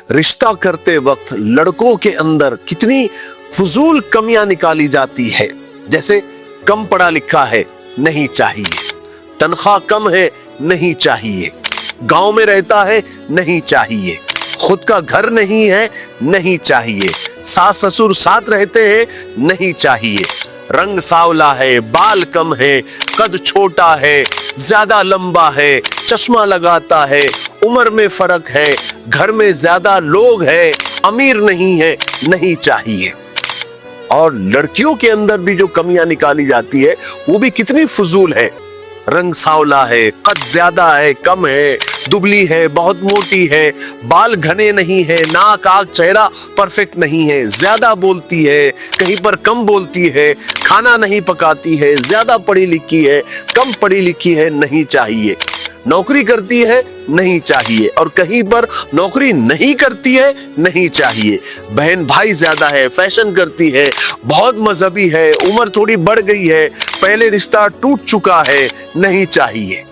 रिश्ता करते वक्त लड़कों के अंदर कितनी फजूल कमियां निकाली जाती है, जैसे कम पढ़ा लिखा है, नहीं चाहिए, तनख्वाह कम है, नहीं चाहिए, गांव में रहता है, नहीं चाहिए, खुद का घर नहीं है, नहीं चाहिए, सास ससुर साथ रहते हैं, नहीं चाहिए, रंग सावला है, बाल कम है, कद छोटा है, ज्यादा लंबा है, चश्मा लगाता है, उम्र में फर्क है, घर में ज्यादा लोग हैं, अमीर नहीं है, नहीं चाहिए। और लड़कियों के अंदर भी जो कमियां निकाली जाती है वो भी कितनी फजूल है। रंग सावला है, कद ज्यादा है, कम है, दुबली है, बहुत मोटी है, बाल घने नहीं है, नाक आंख चेहरा परफेक्ट नहीं है, ज्यादा बोलती है, कहीं पर कम बोलती है, खाना नहीं पकाती है, ज्यादा पढ़ी लिखी है, कम पढ़ी लिखी है, नहीं चाहिए, नौकरी करती है, नहीं चाहिए, और कहीं पर नौकरी नहीं करती है, नहीं चाहिए, बहन भाई ज्यादा है, फैशन करती है, बहुत मजहबी है, उम्र थोड़ी बढ़ गई है, पहले रिश्ता टूट चुका है, नहीं चाहिए।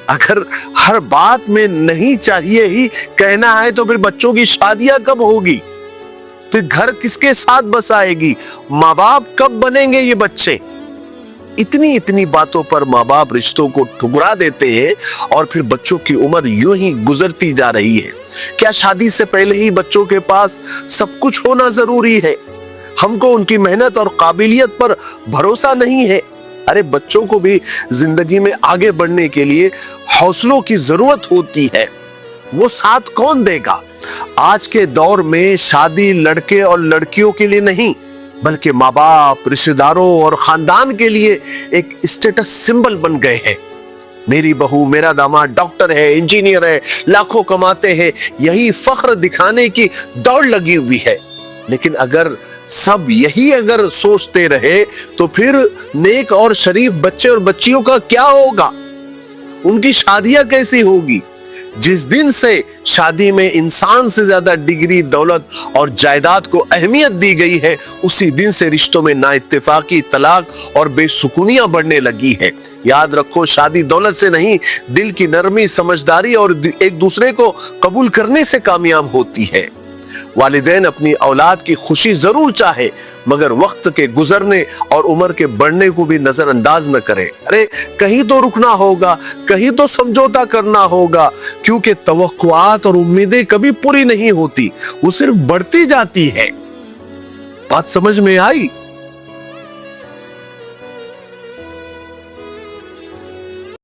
अगर हर बात में नहीं चाहिए ही कहना है तो फिर बच्चों की शादियां कब होगी, फिर घर किसके साथ बसाएगी, माँ बाप कब बनेंगे ये बच्चे। इतनी इतनी बातों पर माँ बाप रिश्तों को ठुकरा देते हैं और फिर बच्चों की उम्र यूं ही गुजरती जा रही है। क्या शादी से पहले ही बच्चों के पास सब कुछ होना जरूरी है? हमको उनकी मेहनत और काबिलियत पर भरोसा नहीं है। अरे बच्चों को भी जिंदगी में आगे बढ़ने के लिए हौसलों की जरूरत होती है, वो साथ कौन देगा? आज के दौर में शादी लड़के और लड़कियों के लिए नहीं बल्कि माँ बाप, रिश्तेदारों और खानदान के लिए एक स्टेटस सिंबल बन गए हैं। मेरी बहू, मेरा दामाद डॉक्टर है, इंजीनियर है, लाखों कमाते हैं, यही फख्र दिखाने की दौड़ लगी हुई है। लेकिन अगर सब यही अगर सोचते रहे तो फिर नेक और शरीफ बच्चे और बच्चियों का क्या होगा? उनकी शादियां कैसी होगी? जिस दिन से शादी में इंसान से ज्यादा डिग्री, दौलत और जायदाद को अहमियत दी गई है, उसी दिन से रिश्तों में नाइत्तेफाकी, तलाक और बेसुकूनियां बढ़ने लगी है। याद रखो, शादी दौलत से नहीं, दिल की नरमी, समझदारी और एक दूसरे को कबूल करने से कामयाब होती है। वालिदैन अपनी औलाद की खुशी जरूर चाहे, मगर वक्त के गुजरने और उम्र के बढ़ने को भी नजरअंदाज न करे। अरे कहीं तो रुकना होगा, कहीं तो समझौता करना होगा, क्योंकि तवक्कुआत और उम्मीदें कभी पूरी नहीं होती, वो सिर्फ बढ़ती जाती है। बात समझ में आई?